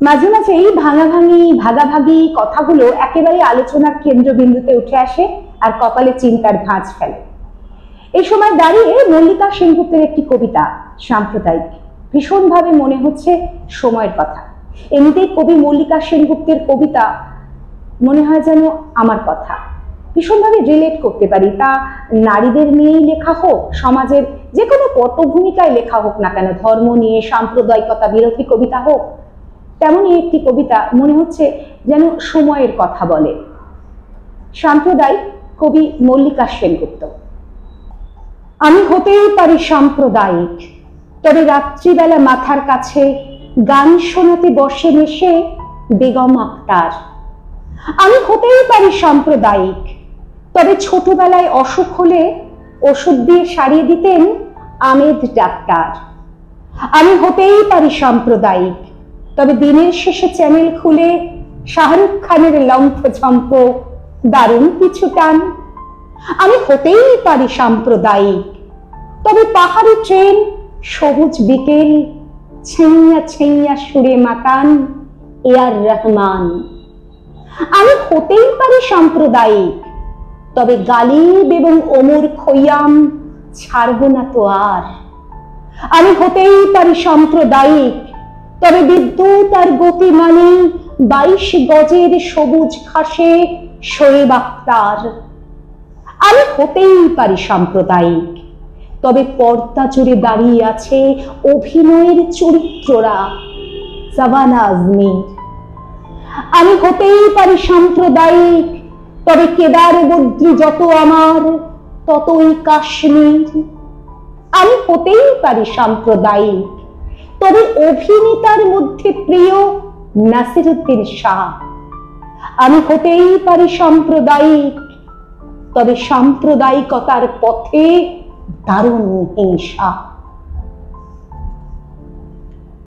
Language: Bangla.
মাঝে মাঝে এই ভাঙাভাঙি ভাগাভাগি কথাগুলো একেবারে আলোচনার কেন্দ্রবিন্দুতে উঠে আসে আর কপালে চিন্তার ভাঁজ ফেলে। এই সময় দাঁড়িয়ে মল্লিকা সেনগুপ্তের একটি কবিতা সাম্প্রদায়িক ভীষণভাবে মনে হচ্ছে সময়ের কথা। এমনিতেই কবি মল্লিকা সেনগুপ্তের কবিতা মনে হয় যেন আমার কথা, ভীষণভাবে রিলেট করতে পারি। তা নারীদের নিয়েই লেখা হোক, সমাজের যে কোনো পটভূমিকায় লেখা হোক না কেন, ধর্ম নিয়ে সাম্প্রদায়িকতা বিরোধী কবিতা হোক, তেমনই একটি কবিতা মনে হচ্ছে যেন সময়ের কথা বলে। সাম্প্রদায়িক কবি মল্লিকা সেনগুপ্ত। আমি হতেই পারি সাম্প্রদায়িক, তবে রাত্রিবেলা মাথার কাছে গান শোনাতে বসে মেশে বেগম আক্তার। আমি হতেই পারি সাম্প্রদায়িক, তবে ছোটবেলায় অসুখ হলে ওষুধ দিয়ে সারিয়ে দিতেন আমেদ ডাক্তার। আমি হতেই পারি সাম্প্রদায়িক, তবে দিনের শেষে চ্যানেল খুলে শাহরুখ খানের লম্ফঝম্প দারুণ কিছু টান। আমি হতেই পারি সাম্প্রদায়িক, তবে পাহাড়ি ট্রেন সবুজ বিকেল ছেইয়া ছেইয়া সুরে মাতান এআর রহমান। আমি হতেই পারি সাম্প্রদায়িক, তবে গালিব এবং ওমর খৈয়াম ছাড়ব না তো আর। আমি হতেই পারি সাম্প্রদায়িক, তবে বিদ্যুৎ আর গতি মানে 22 গজের সবুজ ঘাসে শোয়েব আক্তার। আমি হতেই পারি সাম্প্রদায়িক, তবে পর্দা জুড়ে দাঁড়িয়ে আছে অভিনয়ের চরিত্ররা সাবানা আজমির। আমি হতেই পারি সাম্প্রদায়িক, তবে কেদার বদ্রী যত আমার ততই কাশ্মীর। আমি হতেই পারি সাম্প্রদায়িক, তবে অভিনেতার মধ্যে প্রিয় নাসিরুদ্দিন শাহ। আমি হতেই পারি সাম্প্রদায়িক, তবে সাম্প্রদায়িকতার পথে দারুণ হিংসা।